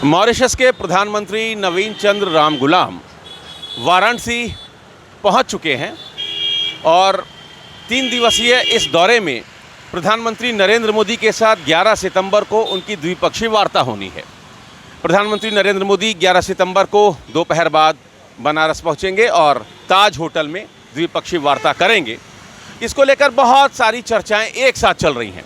Mauritius के प्रधानमंत्री नवीन चंद्र राम गुलाम वाराणसी पहुंच चुके हैं और 3 दिवसीय इस दौरे में प्रधानमंत्री नरेंद्र मोदी के साथ 11 सितंबर को उनकी द्विपक्षीय वार्ता होनी है। प्रधानमंत्री नरेंद्र मोदी 11 सितंबर को दोपहर बाद बनारस पहुंचेंगे और ताज होटल में द्विपक्षीय वार्ता करेंगे। इसको लेकर बहुत सारी चर्चाएं एक साथ चल रही हैं,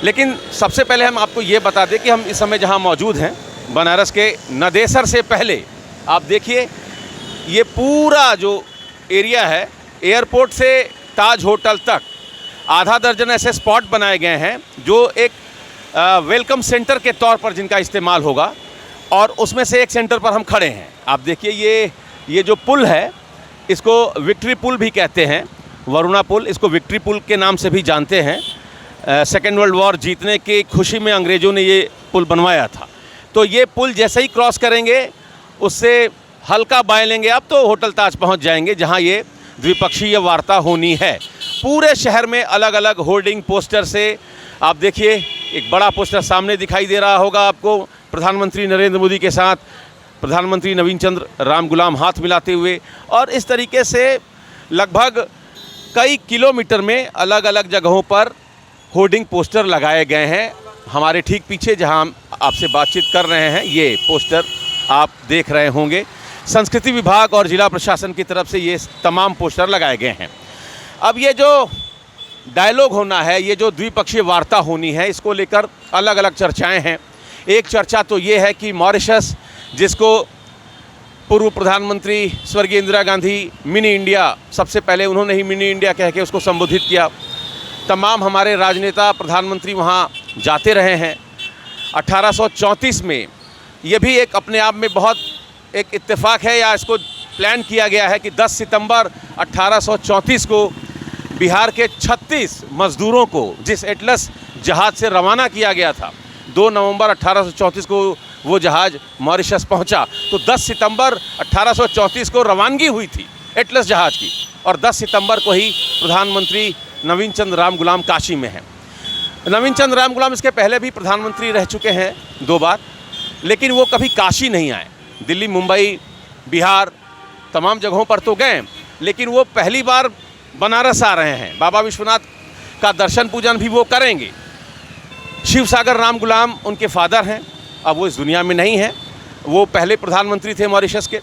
लेकिन सबसे पहले हम आपको ये बता दें कि हम इस समय जहां मौजूद हैं बनारस के नदेसर से पहले आप देखिए ये पूरा जो एरिया है एयरपोर्ट से ताज होटल तक आधा दर्जन ऐसे स्पॉट बनाए गए हैं जो एक वेलकम सेंटर के तौर पर जिनका इस्तेमाल होगा और उसमें से एक सेंटर पर हम खड़े हैं। आप देखिए ये जो पुल है इसको विक्ट्री पुल भी कहते हैं, वरुणा पुल, इसको विक्ट्री पुल के नाम से भी जानते हैं। सेकेंड वर्ल्ड वॉर जीतने की खुशी में अंग्रेज़ों ने ये पुल बनवाया था। तो ये पुल जैसे ही क्रॉस करेंगे उससे हल्का बाएं लेंगे अब तो होटल ताज पहुंच जाएंगे जहां ये द्विपक्षीय वार्ता होनी है। पूरे शहर में अलग अलग होर्डिंग पोस्टर से आप देखिए एक बड़ा पोस्टर सामने दिखाई दे रहा होगा आपको, प्रधानमंत्री नरेंद्र मोदी के साथ प्रधानमंत्री नवीन चंद्र राम गुलाम हाथ मिलाते हुए, और इस तरीके से लगभग कई किलोमीटर में अलग अलग जगहों पर होर्डिंग पोस्टर लगाए गए हैं। हमारे ठीक पीछे जहां हम आपसे बातचीत कर रहे हैं ये पोस्टर आप देख रहे होंगे। संस्कृति विभाग और जिला प्रशासन की तरफ से ये तमाम पोस्टर लगाए गए हैं। अब ये जो डायलॉग होना है, ये जो द्विपक्षीय वार्ता होनी है, इसको लेकर अलग अलग चर्चाएं हैं। एक चर्चा तो ये है कि मॉरिशस, जिसको पूर्व प्रधानमंत्री स्वर्गीय इंदिरा गांधी मिनी इंडिया, सबसे पहले उन्होंने ही मिनी इंडिया कह के उसको संबोधित किया। तमाम हमारे राजनेता प्रधानमंत्री वहाँ जाते रहे हैं। 1834 में ये भी एक अपने आप में बहुत एक इत्तेफाक है, या इसको प्लान किया गया है कि 10 सितंबर 1834 को बिहार के 36 मज़दूरों को जिस एटलस जहाज़ से रवाना किया गया था, 2 नवंबर 1834 को वो जहाज़ मॉरिशस पहुंचा। तो 10 सितंबर 1834 को रवानगी हुई थी एटलस जहाज़ की, और 10 सितंबर को ही प्रधानमंत्री नवीन चंद्र राम गुलाम काशी में हैं। नवीन चंद्र राम गुलाम इसके पहले भी प्रधानमंत्री रह चुके हैं 2 बार, लेकिन वो कभी काशी नहीं आए। दिल्ली, मुंबई, बिहार तमाम जगहों पर तो गए, लेकिन वो पहली बार बनारस आ रहे हैं। बाबा विश्वनाथ का दर्शन पूजन भी वो करेंगे। शिव सागर राम गुलाम उनके फादर हैं, अब वो इस दुनिया में नहीं हैं। वो पहले प्रधानमंत्री थे मॉरिशस के।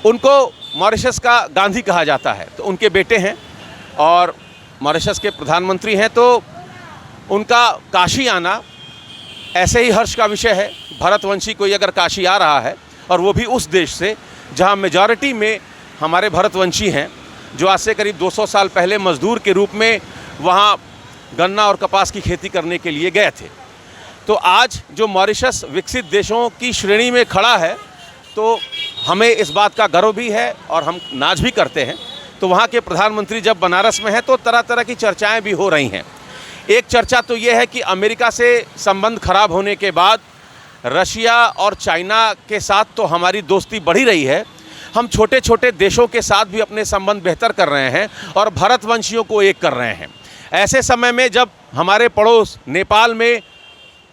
उनको मॉरिशस का गांधी कहा जाता है, तो उनके बेटे हैं और मॉरिशस के प्रधानमंत्री हैं। तो उनका काशी आना ऐसे ही हर्ष का विषय है। भारतवंशी कोई अगर काशी आ रहा है, और वो भी उस देश से जहां मेजॉरिटी में हमारे भारतवंशी हैं, जो आज से करीब 200 साल पहले मजदूर के रूप में वहां गन्ना और कपास की खेती करने के लिए गए थे। तो आज जो मॉरिशस विकसित देशों की श्रेणी में खड़ा है, तो हमें इस बात का गर्व भी है और हम नाज भी करते हैं। तो वहाँ के प्रधानमंत्री जब बनारस में हैं तो तरह तरह की चर्चाएं भी हो रही हैं। एक चर्चा तो ये है कि अमेरिका से संबंध खराब होने के बाद रशिया और चाइना के साथ तो हमारी दोस्ती बढ़ी रही है, हम छोटे छोटे देशों के साथ भी अपने संबंध बेहतर कर रहे हैं और भारतवंशियों को एक कर रहे हैं। ऐसे समय में जब हमारे पड़ोस नेपाल में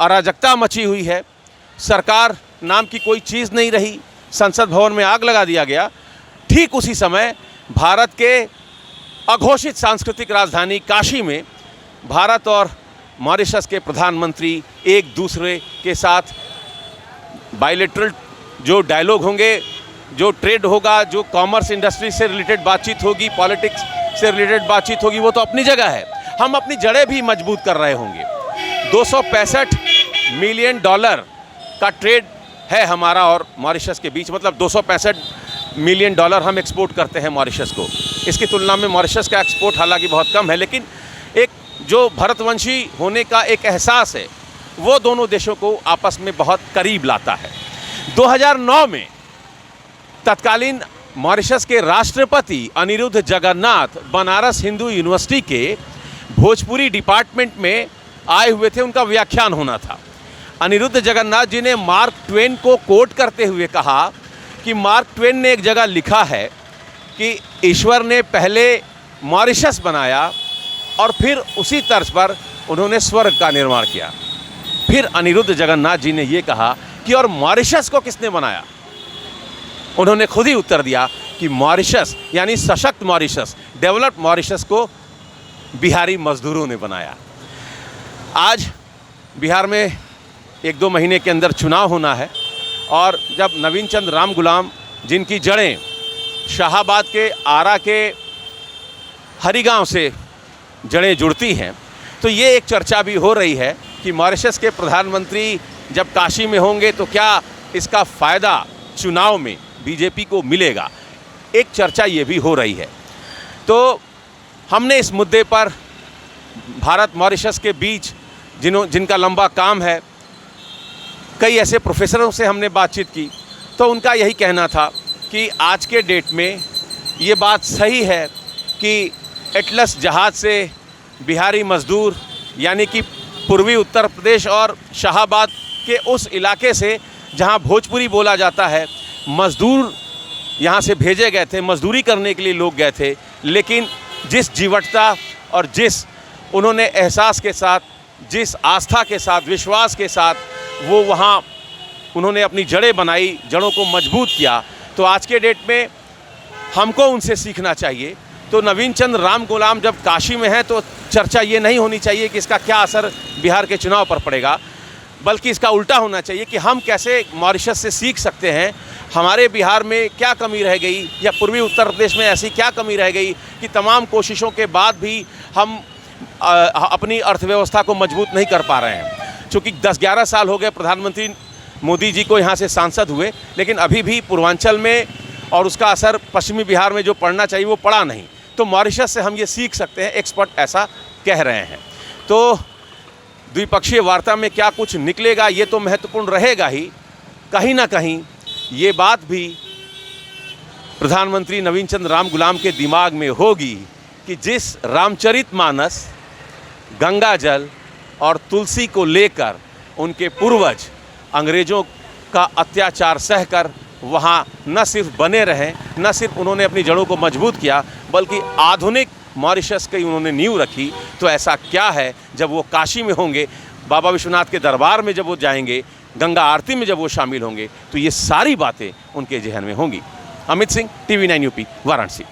अराजकता मची हुई है, सरकार नाम की कोई चीज़ नहीं रही, संसद भवन में आग लगा दिया गया, ठीक उसी समय भारत के अघोषित सांस्कृतिक राजधानी काशी में भारत और मॉरिशस के प्रधानमंत्री एक दूसरे के साथ बायलैटरल जो डायलॉग होंगे, जो ट्रेड होगा, जो कॉमर्स इंडस्ट्री से रिलेटेड बातचीत होगी, पॉलिटिक्स से रिलेटेड बातचीत होगी, वो तो अपनी जगह है। हम अपनी जड़ें भी मजबूत कर रहे होंगे। 265 मिलियन डॉलर का ट्रेड है हमारा और मॉरिशस के बीच, मतलब 265 मिलियन डॉलर हम एक्सपोर्ट करते हैं मॉरिशस को। इसकी तुलना में मॉरिशस का एक्सपोर्ट हालांकि बहुत कम है, लेकिन एक जो भारतवंशी होने का एक एहसास है वो दोनों देशों को आपस में बहुत करीब लाता है। 2009 में तत्कालीन मॉरिशस के राष्ट्रपति अनिरुद्ध जगन्नाथ बनारस हिंदू यूनिवर्सिटी के भोजपुरी डिपार्टमेंट में आए हुए थे, उनका व्याख्यान होना था। अनिरुद्ध जगन्नाथ जी ने मार्क ट्वेन को कोट करते हुए कहा कि मार्क ट्वेन ने एक जगह लिखा है कि ईश्वर ने पहले मॉरिशस बनाया और फिर उसी तर्ज पर उन्होंने स्वर्ग का निर्माण किया। फिर अनिरुद्ध जगन्नाथ जी ने ये कहा कि और मॉरिशस को किसने बनाया? उन्होंने खुद ही उत्तर दिया कि मॉरिशस यानी सशक्त मॉरिशस, डेवलप्ड मॉरिशस को बिहारी मजदूरों ने बनाया। आज बिहार में 1-2 महीने के अंदर चुनाव होना है और जब नवीन चंद्र राम गुलाम, जिनकी जड़ें शाहाबाद के, आरा के, हरिगांव से जड़ें जुड़ती हैं, तो ये एक चर्चा भी हो रही है कि मॉरिशस के प्रधानमंत्री जब काशी में होंगे तो क्या इसका फ़ायदा चुनाव में बीजेपी को मिलेगा। एक चर्चा ये भी हो रही है। तो हमने इस मुद्दे पर भारत मॉरिशस के बीच जिनका लंबा काम है, कई ऐसे प्रोफेसरों से हमने बातचीत की, तो उनका यही कहना था कि आज के डेट में ये बात सही है कि एटलस जहाज़ से बिहारी मज़दूर यानी कि पूर्वी उत्तर प्रदेश और शाहाबाद के उस इलाके से जहां भोजपुरी बोला जाता है, मज़दूर यहां से भेजे गए थे, मज़दूरी करने के लिए लोग गए थे। लेकिन जिस जीवटता और जिस उन्होंने एहसास के साथ, जिस आस्था के साथ, विश्वास के साथ वो वहाँ उन्होंने अपनी जड़ें बनाई, जड़ों को मजबूत किया, तो आज के डेट में हमको उनसे सीखना चाहिए। तो नवीन चंद्र राम गुलाम जब काशी में हैं तो चर्चा ये नहीं होनी चाहिए कि इसका क्या असर बिहार के चुनाव पर पड़ेगा, बल्कि इसका उल्टा होना चाहिए कि हम कैसे मॉरिशस से सीख सकते हैं, हमारे बिहार में क्या कमी रह गई या पूर्वी उत्तर प्रदेश में ऐसी क्या कमी रह गई कि तमाम कोशिशों के बाद भी हम अपनी अर्थव्यवस्था को मजबूत नहीं कर पा रहे हैं। चूँकि 10-11 साल हो गए प्रधानमंत्री मोदी जी को यहाँ से सांसद हुए, लेकिन अभी भी पूर्वांचल में और उसका असर पश्चिमी बिहार में जो पड़ना चाहिए वो पड़ा नहीं। तो मॉरिशस से हम ये सीख सकते हैं, एक्सपर्ट ऐसा कह रहे हैं। तो द्विपक्षीय वार्ता में क्या कुछ निकलेगा ये तो महत्वपूर्ण रहेगा ही। कहीं ना कहीं ये बात भी प्रधानमंत्री नवीन चंद्र राम गुलाम के दिमाग में होगी कि जिस रामचरितमानस, गंगा जल और तुलसी को लेकर उनके पूर्वज अंग्रेज़ों का अत्याचार सहकर वहाँ न सिर्फ बने रहें, न सिर्फ उन्होंने अपनी जड़ों को मजबूत किया, बल्कि आधुनिक मॉरिशस की उन्होंने नींव रखी। तो ऐसा क्या है जब वो काशी में होंगे, बाबा विश्वनाथ के दरबार में जब वो जाएंगे, गंगा आरती में जब वो शामिल होंगे, तो ये सारी बातें उनके जहन में होंगी। Amit Singh, TV9 UP, Varanasi.